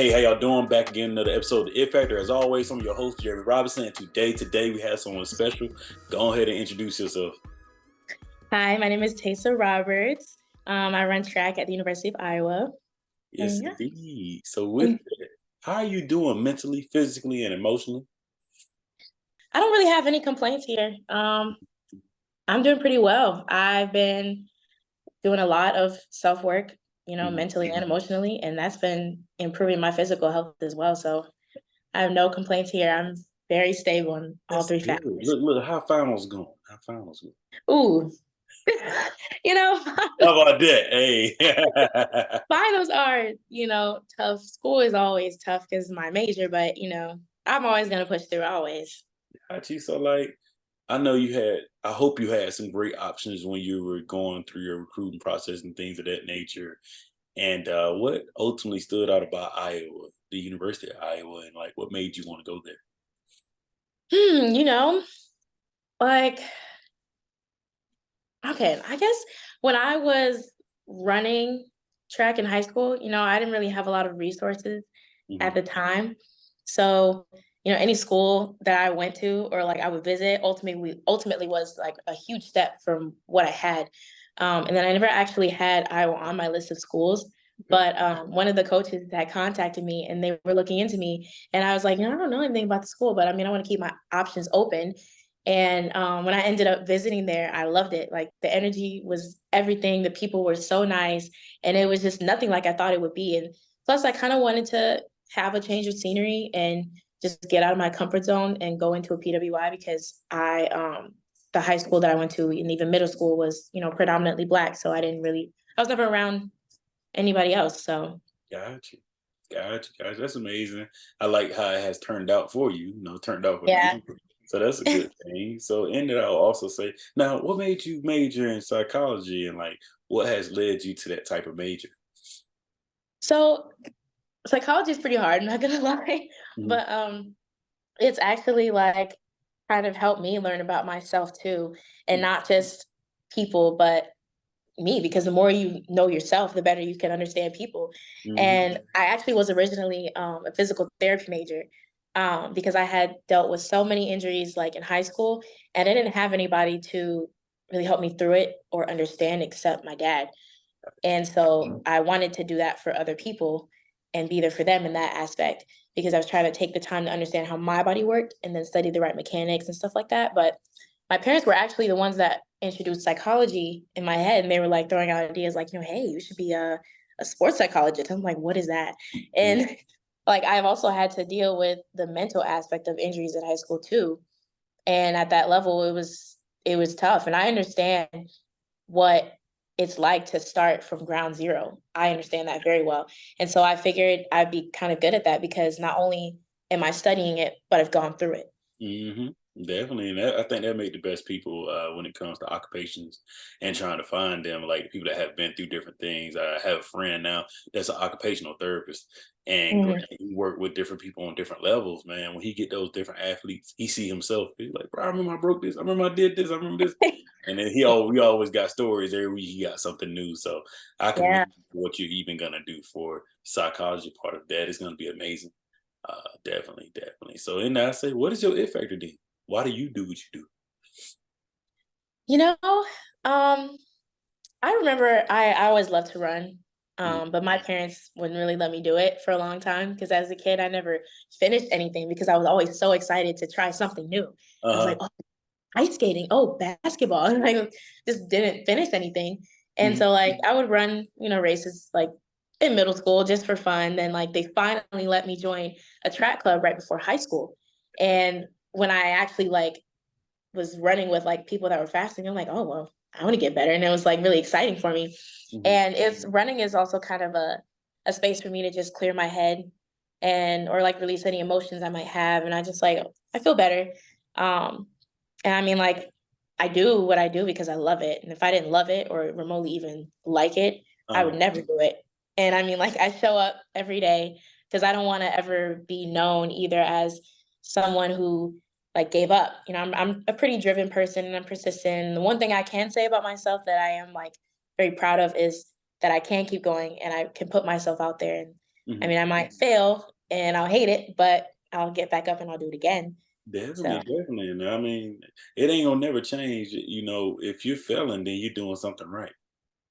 Hey, how y'all doing? Back again, another episode of The It Factor. As always, I'm your host, Jeremy Robinson, and today we have someone special. Go ahead and introduce yourself. Hi, my name is Tesa Roberts. I run track at the University of Iowa. Yes, indeed. So with that, how are you doing mentally, physically, and emotionally? I don't really have any complaints here. I'm doing pretty well. I've been doing a lot of self-work, mentally and emotionally, and that's been improving my physical health as well. So I have no complaints here. I'm very stable in all three Good. factors. Look, how finals going? How finals going? Ooh, you know, How about that? Hey. finals are, tough. School is always tough because it's my major, but, I'm always going to push through always. Got you. So, I hope you had some great options when you were going through your recruiting process and things of that nature. And what ultimately stood out about Iowa, the University of Iowa, and like what made you want to go there? Hmm, like, okay, I guess when I was running track in high school, I didn't really have a lot of resources at the time. So, any school that I went to or like I would visit ultimately was like a huge step from what I had. And then I never actually had Iowa on my list of schools. But one of the coaches had contacted me and they were looking into me. And I was like, I don't know anything about the school, but I mean, I want to keep my options open. And when I ended up visiting there, I loved it. Like the energy was everything. The people were so nice. And it was just nothing like I thought it would be. And plus, I kind of wanted to have a change of scenery and just get out of my comfort zone and go into a PWI because the high school that I went to and even middle school was, predominantly Black. So I was never around anybody else. So. Gotcha. Gotcha. Gotcha. That's amazing. I like how it has turned out for you, turned out for the Yeah. good. So that's a good thing. So in that, I'll also say, now, what made you major in psychology and like what has led you to that type of major? So psychology is pretty hard, I'm not gonna lie. But it's actually like kind of helped me learn about myself too, and not just people, but me, because the more you know yourself, the better you can understand people. And I actually was originally a physical therapy major because I had dealt with so many injuries like in high school, and I didn't have anybody to really help me through it or understand except my dad. And so I wanted to do that for other people and be there for them in that aspect because I was trying to take the time to understand how my body worked and then study the right mechanics and stuff like that. But my parents were actually the ones that introduced psychology in my head, and they were like throwing out ideas like, hey, you should be a sports psychologist. I'm like, what is that? And like I've also had to deal with the mental aspect of injuries in high school too. And at that level, it was tough. And I understand what it's like to start from ground zero. I understand that very well. And so I figured I'd be kind of good at that because not only am I studying it, but I've gone through it. Definitely, and I think that make the best people when it comes to occupations and trying to find them, like the people that have been through different things. I have a friend now that's an occupational therapist, and Mhm. he work with different people on different levels. Man, when he get those different athletes, he see himself. He's like, bro, I remember I broke this. I remember I did this. I remember this. And then we always got stories every week. He got something new. So I can Yeah. what you're even gonna do for psychology part of that is gonna be amazing. Definitely, definitely. So in that, I say, what is your it factor then? Why do you do what you do? You know, um, I remember I always loved to run, Mm. but my parents wouldn't really let me do it for a long time because as a kid, I never finished anything because I was always so excited to try something new. I was like, Uh-huh. oh, ice skating, oh, basketball, and I just didn't finish anything. And Mhm. so like I would run, races like in middle school just for fun. Then like they finally let me join a track club right before high school. And when I actually like was running with like people that were fasting, I'm like, oh well, I want to get better. And it was like really exciting for me. Mhm. And it's running is also kind of a space for me to just clear my head and or like release any emotions I might have. And I just like I feel better. Um and I mean like I do what I do because I love it. And if I didn't love it or remotely even like it, I would Uh-huh. never do it. And I mean like I show up every day because I don't want to ever be known either as someone who like gave up. I'm a pretty driven person and I'm persistent. And the one thing I can say about myself that I am like very proud of is that I can keep going and I can put myself out there. And I Mhm. mean, I might fail and I'll hate it, but I'll get back up and I'll do it again. Definitely, So definitely, and I mean, it ain't gonna never change, if you're failing, then you're doing something right.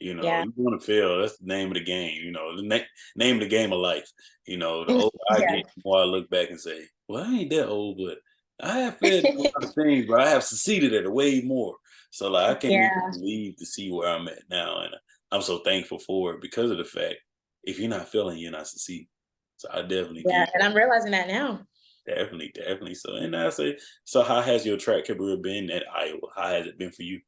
yeah. You wanna fail, that's the name of the game, the name of the game of life. The older I Yeah. get, the more I look back and say, "Well, I ain't that old, but I have failed at a lot of things, but I have succeeded at a way more." So, like, I can't even Yeah. believe to see where I'm at now, and I'm so thankful for it because of the fact, if you're not failing, you're not succeeding. So I definitely Yeah. give And I'm realizing that now. definitely, definitely. So, and I say, so how has your track career been at Iowa? How has it been for you?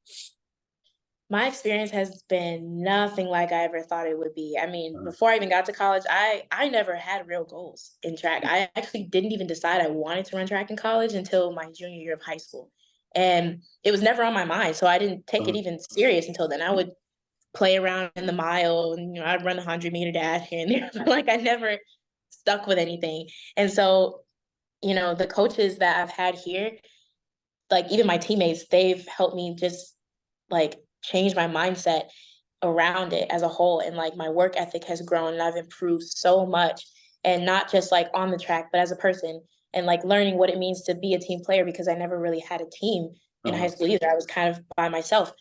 My experience has been nothing like I ever thought it would be. I mean, Uh, before I even got to college, I never had real goals in track. I actually didn't even decide I wanted to run track in college until my junior year of high school. And it was never on my mind. So I didn't take it uh, even serious until then. I would play around in the mile and I'd run a 100-meter dash here and there. But like I never stuck with anything. And so, the coaches that I've had here, like even my teammates, they've helped me just like change my mindset around it as a whole. And like my work ethic has grown and I've improved so much. And not just like on the track, but as a person and like learning what it means to be a team player because I never really had a team in high uh, school either. I was kind of by myself.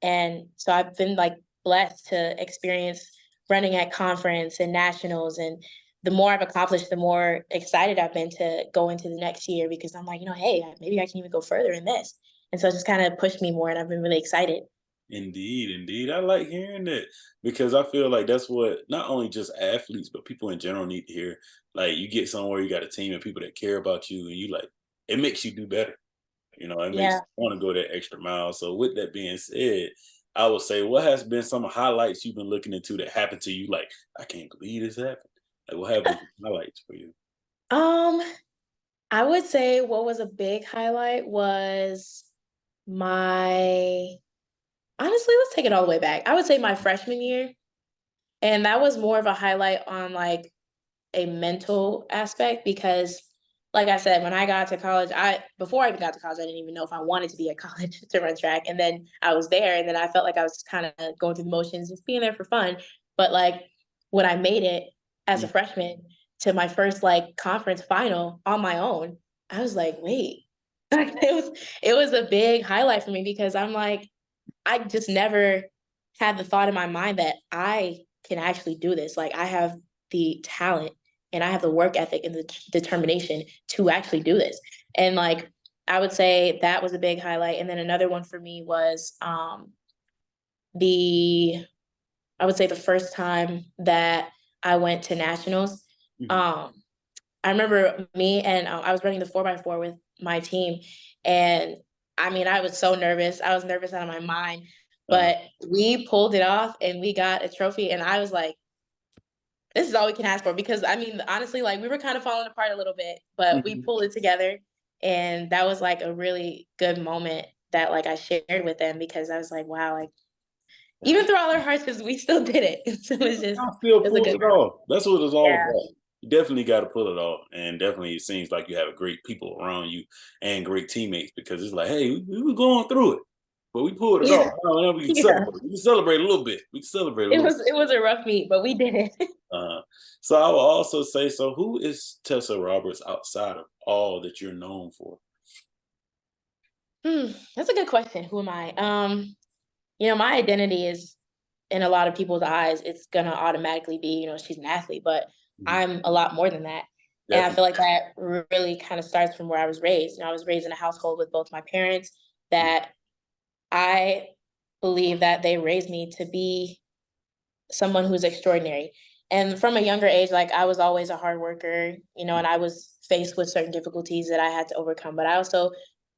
And so I've been like blessed to experience running at conference and nationals. And the more I've accomplished, the more excited I've been to go into the next year because I'm like, hey, maybe I can even go further in this. And so it's just kind of pushed me more and I've been really excited. Indeed, indeed. I like hearing that because I feel like that's what not only just athletes, but people in general need to hear. Like you get somewhere, you got a team of people that care about you, and you like it makes you do better. It makes Yeah. you want to go that extra mile. So with that being said, I would say what has been some highlights you've been looking into that happened to you? Like, I can't believe this happened. Like what have been highlights for you? Um, I would say what was a big highlight was my honestly, let's take it all the way back. I would say my freshman year, and that was more of a highlight on like a mental aspect because like I said, when I got to college, I before I even got to college, I didn't even know if I wanted to be at college to run track. And then I was there and then I felt like I was kind of going through the motions, just being there for fun. But like when I made it as a Mm, freshman to my first like conference final on my own, I was like, wait. It was a big highlight for me because I'm like, I just never had the thought in my mind that I can actually do this. Like I have the talent and I have the work ethic and the determination to actually do this. And like I would say that was a big highlight. And then another one for me was the I would say the first time that I went to nationals. mhm, Um I remember me and I was running the 4x4 with my team. And I mean, I was so nervous. I was nervous out of my mind, uh, but we pulled it off and we got a trophy. And I was like, this is all we can ask for because I mean, honestly, like we were kind of falling apart a little bit, but we mhm. pulled it together. And that was like a really good moment that like I shared with them because I was like, wow, like even through all our hardships, we still did it. So I still it was a pulled good it feeling. off. That's what it's all Yeah. about. You definitely got to pull it off, and definitely it seems like you have great people around you and great teammates because it's like, hey, we were going through it, but we pulled it off. Now we can Yeah. celebrate. We can celebrate a little bit. We can celebrate a It little. was it was a rough meet, but we did it. Uh, so I will also say, so who is Tessa Roberts outside of all that you're known for? That's a good question. Who am I? My identity is in a lot of people's eyes, it's gonna automatically be, she's an athlete, but Mhm. I'm a lot more than that. And I feel Definitely. like that really kind of starts from where I was raised. I was raised in a household with both my parents Mhm. that I believe that they raised me to be someone who's extraordinary. And from a younger age, like I was always a hard worker, and I was faced with certain difficulties that I had to overcome. But I also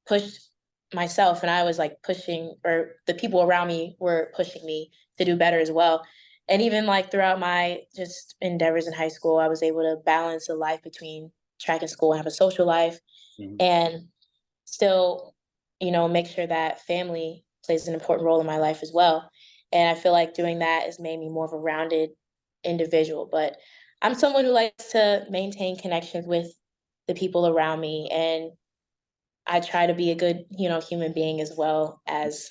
pushed myself and I was like pushing, or the people around me were pushing me to do better as well. And even like throughout my just endeavors in high school, I was able to balance a life between track and school and have a social life Mhm. and still, make sure that family plays an important role in my life as well. And I feel like doing that has made me more of a rounded individual. But I'm someone who likes to maintain connections with the people around me. And I try to be a good, human being as well as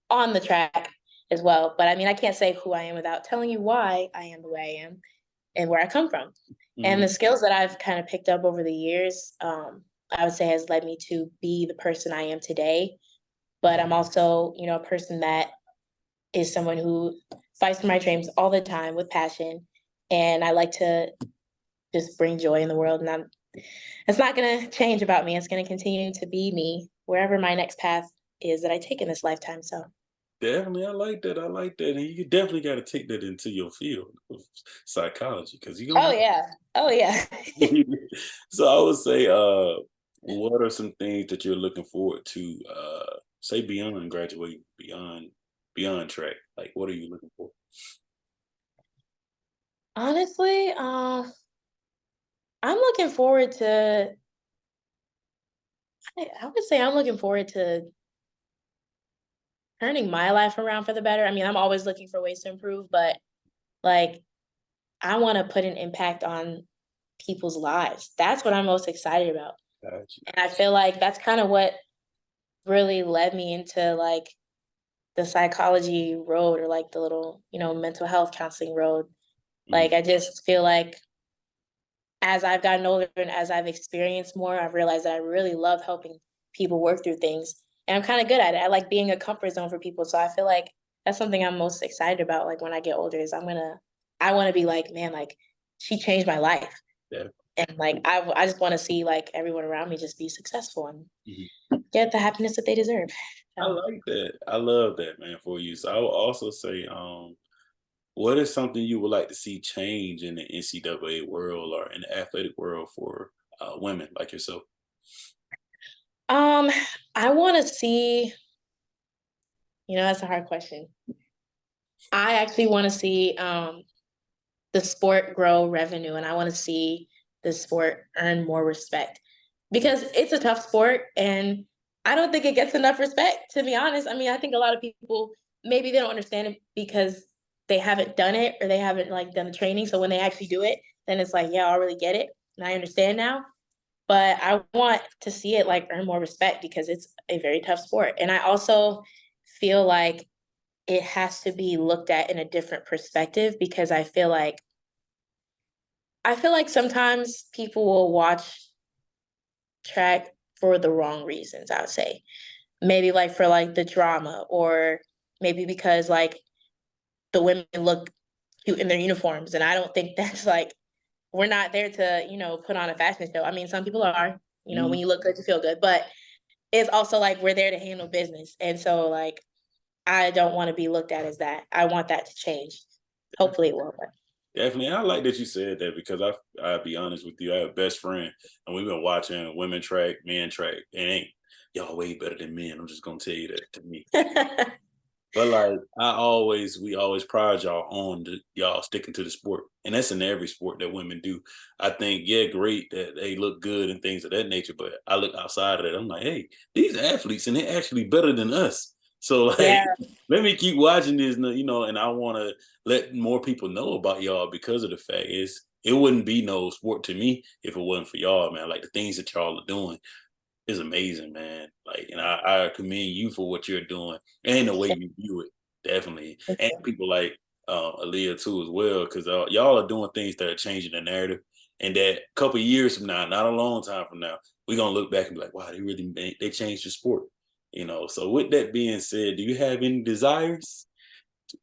on the track as well. But I mean, I can't say who I am without telling you why I am the way I am. and where I come from. And the skills that I've kind of picked up over the years, I would say has led me to be the person I am today. But I'm also, a person that is someone who fights for my dreams all the time with passion. And I like to just bring joy in the world. And it's not going to change about me. It's going to continue to be me wherever my next path is that I take in this lifetime. So, Definitely, I like that. I like that, and you definitely got to take that into your field of psychology because you're oh gonna. yeah, oh yeah. So I would say, what are some things that you're looking forward to? Say beyond graduating, beyond track. Like, what are you looking for? Honestly, I'm looking forward to. I would say I'm looking forward to turning my life around for the better. I mean, I'm always looking for ways to improve, but like I want to put an impact on people's lives. That's what I'm most excited about. Gotcha. And I feel like that's kind of what really led me into like the psychology road or like the little, mental health counseling road. Mhm. Like I just feel like as I've gotten older and as I've experienced more, I've realized that I really love helping people work through things. And I'm kind of good at it. I like being a comfort zone for people. So I feel like that's something I'm most excited about. Like when I get older, is I want to be like, man, like she changed my life. Yeah. And like, I just want to see like everyone around me just be successful and Mhm. get the happiness that they deserve. I So, like that. I love that, man, for you. So I will also say, what is something you would like to see change in the NCAA world or in the athletic world for women like yourself? um, I want to see, that's a hard question. I actually want to see, the sport grow revenue and I want to see the sport earn more respect because it's a tough sport and I don't think it gets enough respect, to be honest. I mean, I think a lot of people maybe they don't understand it because they haven't done it or they haven't like done the training. So when they actually do it, then it's like, yeah, I really get it and I understand now. But I want to see it like earn more respect because it's a very tough sport. And I also feel like it has to be looked at in a different perspective because I feel like sometimes people will watch track for the wrong reasons, I would say. Maybe like for like the drama or maybe because like the women look cute in their uniforms. And I don't think that's like we're not there to, put on a fashion show. I mean, some people are, Mhm. when you look good, you feel good. But it's also like we're there to handle business. And so like I don't want to be looked at as that. I want that to change. Hopefully it will. But Definitely, I like that you said that because I'll be honest with you. I have a best friend, and we've been watching women track, men track, and ain't y'all way better than men. I'm just gonna tell you that to me. But like we always pride y'all on y'all sticking to the sport, and that's in every sport that women do. I think, yeah, great that they look good and things of that nature. But I look outside of that, I'm like, hey, these athletes and they're actually better than us. So like, yeah, let me keep watching this, and I want to let more people know about y'all because of the fact is it wouldn't be no sport to me if it wasn't for y'all, man. Like the things that y'all are doing is amazing, man. Like, and I commend you for what you're doing and the way you view it, definitely. And people like Aaliyah too as well, because y'all are doing things that are changing the narrative. And that a couple of years from now, not a long time from now, we're gonna look back and be like, wow, they changed the sport. So with that being said, do you have any desires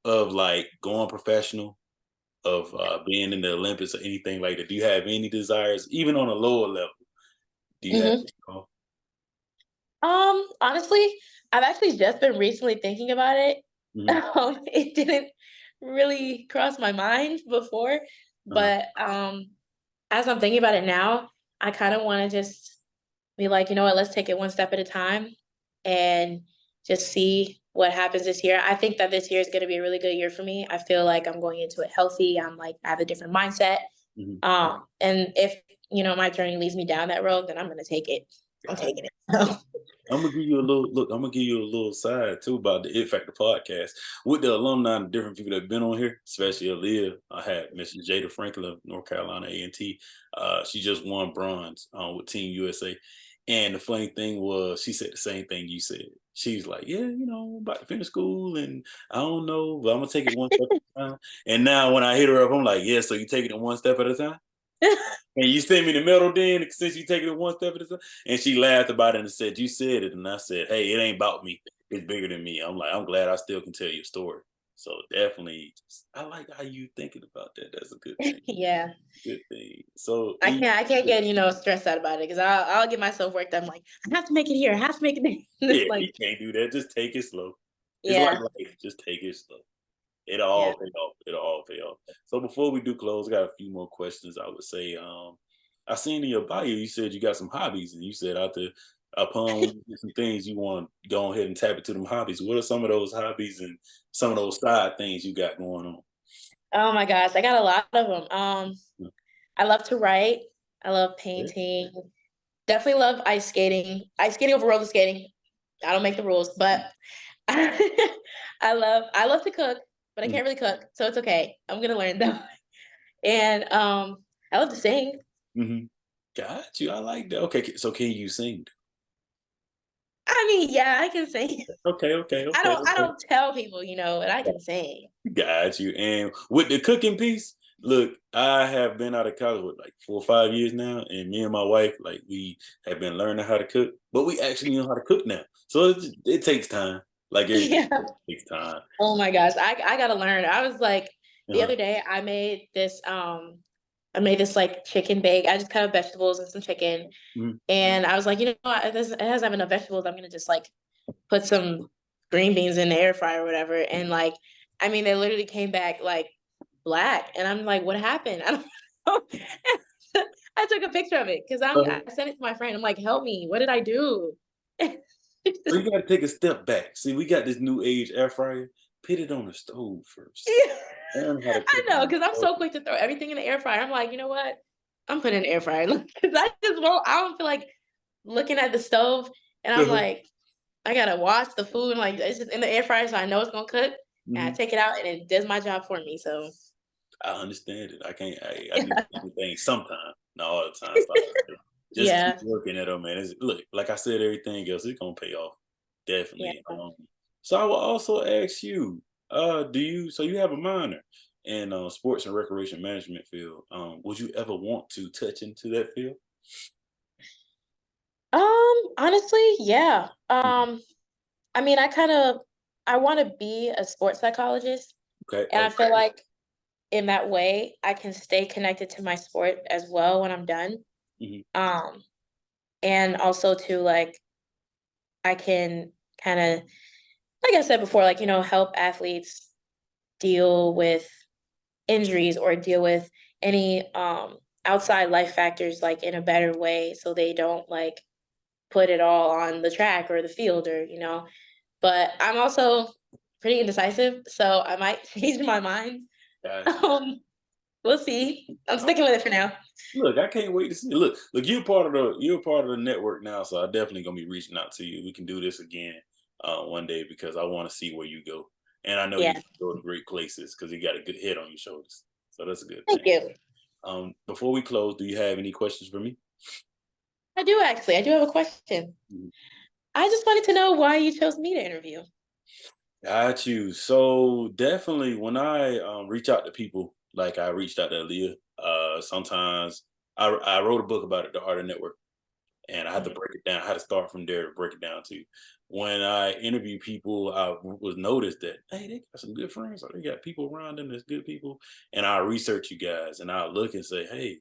of like going professional, of being in the Olympics or anything like that? Do you have any desires, even on a lower level? Do you have? hmm honestly, I've actually just been recently thinking about it. Mhm. It didn't really cross my mind before, Uh-huh. but as I'm thinking about it now, I kind of want to just be like, you know what, let's take it one step at a time and just see what happens this year. I think that this year is going to be a really good year for me. I feel like I'm going into it healthy. I have a different mindset. Mhm. And if, my journey leads me down that road, then I'm going to take it. I'm taking it. I'm gonna give you a little look. I'm gonna give you a little side too about the It Factor podcast with the alumni and different people that've been on here, especially Aaliyah. I had Mrs. Jada Franklin of North Carolina A&T. She just won bronze with Team USA, And the funny thing was, she said the same thing you said. She's like, "Yeah, I'm about to finish school, and I don't know, but I'm gonna take it one step at a time." And now, when I hit her up, I'm like, "Yeah, so you taking it one step at a time? And you send me the medal then, since you taking it one step at a time?" And she laughed about it and said, "You said it," and I said, "Hey, it ain't about me. It's bigger than me." I'm like, "I'm glad I still can tell your story." So definitely, I like how you thinking about that. That's a good thing. Yeah. Good thing. So, I can't get, stressed out about it because I'll get myself worked up. I'm like, I have to make it here. I have to make it there. yeah, It's like, you can't do that. Just take it slow. It's like yeah, life. Just take it slow. It'll all yeah. pay off. It'll all pay off. So before we do close, I got a few more questions. I would say, I seen in your bio you said you got some hobbies, and you said upon when you get some things you want to go ahead and tap into them hobbies. What are some of those hobbies and some of those side things you got going on? Oh my gosh, I got a lot of them. Mm, I love to write. I love yeah. painting. Definitely love ice skating. Ice skating over roller skating. I don't make the rules, but I love to cook, but I Mm, can't really cook, so it's okay. I'm gonna learn though. And I love to sing. mhm. Got you. I like that. Okay, so can you sing? I mean, yeah, I can sing. Okay, okay, I okay, don't I okay. don't tell people, but I can sing. Got you. And with the cooking piece, look, I have been out of college with like 4 or 5 years now, and me and my wife, like, we have been learning how to cook, but we actually know how to cook now. So it takes time, like everything Yeah. takes time. Oh my gosh, I gotta learn. I was like the Uh-huh. other day I made this like chicken bake. I just cut up vegetables and some chicken, Mhm. and I was like, what? It doesn't have enough vegetables. I'm gonna just like put some green beans in the air fryer or whatever. And like, I mean, they literally came back like black, and I'm like, what happened? I don't know. I took a picture of it because I Uh, sent it to my friend. I'm like, help me. What did I do? so you got to take a step back. See, we got this new age air fryer. Put it on the stove first. Yeah. Learn how to I cook on know, the because I'm stove. so quick to throw everything in the air fryer. I'm like, you know what? I'm putting it in the air fryer because I don't feel like looking at the stove, and I'm Uh-huh. like, I gotta watch the food, and like it's just in the air fryer, so I know it's gonna cook. And I Mhm. take it out, and it does my job for me. So I understand it. I can't. I do the same thing sometimes, not all the time. So just keep yeah, working at them, man. Look, like I said, everything else is gonna pay off. yeah. Definitely. So I will also ask you, so you have a minor in sports and recreation management field. Would you ever want to touch into that field? Honestly, yeah. Mhm. I mean, I want to be a sports psychologist, Okay. and I Okay. feel like in that way, I can stay connected to my sport as well when I'm done. Mhm. Um, and also to like I can kind of, like I said before, like help athletes deal with injuries or deal with any outside life factors like in a better way, so they don't like put it all on the track or the field or. But I'm also pretty indecisive, so I might change my mind. Got you. Um, we'll see. I'm sticking with it for now. Look, I can't wait to see. Look, you're part of the network now, so I definitely gonna be reaching out to you. We can do this again one day because I want to see where you go, and I know you Yeah. go to great places because you got a good head on your shoulders. So that's a good Thank thing. you. Before we close, do you have any questions for me? I do actually. I do have a question. Mhm. I just wanted to know why you chose me to interview. Got you. So definitely, when I reach out to people, like I reached out to Aaliyah, sometimes I wrote a book about it, The Art of Network. And I had to Mhm. break it down. I had to start from there to break it down to when I interview people. Was noticed that hey, they got some good friends, or they got people around them that's good people. And I research you guys, and I look and say, hey,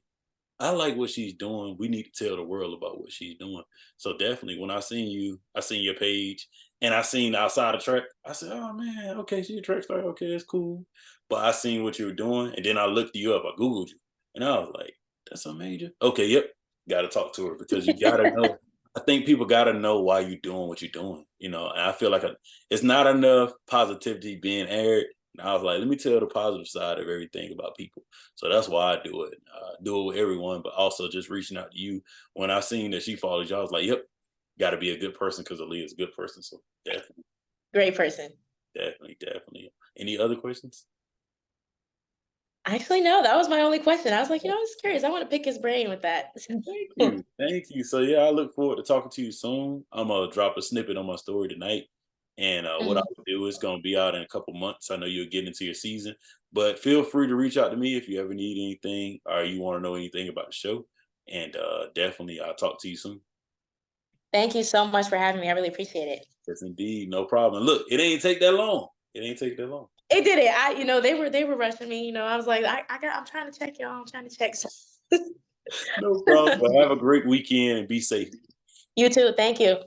I like what she's doing. We need to tell the world about what she's doing. So definitely, when I seen you, I seen your page, and I seen outside the track. I said, "Oh man, okay, she's a track star. Okay, that's cool." But I seen what you were doing, and then I looked you up. I googled you, and I was like, "That's a major." Okay, yep, got to talk to her because you got to know. I think people got to know why you're doing what you're doing. And I feel like it's not enough positivity being aired. And I was like, let me tell the positive side of everything about people. So that's why I do it. Do it with everyone, but also just reaching out to you. When I seen that she follows you, I was like, yep, got to be a good person because Aaliyah's a good person. So definitely, Great person. definitely, definitely. Any other questions? Actually, no, that was my only question. I was like, I was curious. I want to pick his brain with that. Thank you. Thank you. So yeah, I look forward to talking to you soon. I'm gonna drop a snippet on my story tonight. And what I Mhm. will do is gonna be out in a couple months. I know you're getting into your season, but feel free to reach out to me if you ever need anything or you want to know anything about the show. And definitely I'll talk to you soon. Thank you so much for having me. I really appreciate it. Yes, indeed. No problem. Look, it ain't take that long. It ain't take that long. It did it. They were rushing me. I was like, I'm trying to check y'all. I'm trying to check. No problem. Well, have a great weekend and be safe. You too. Thank you.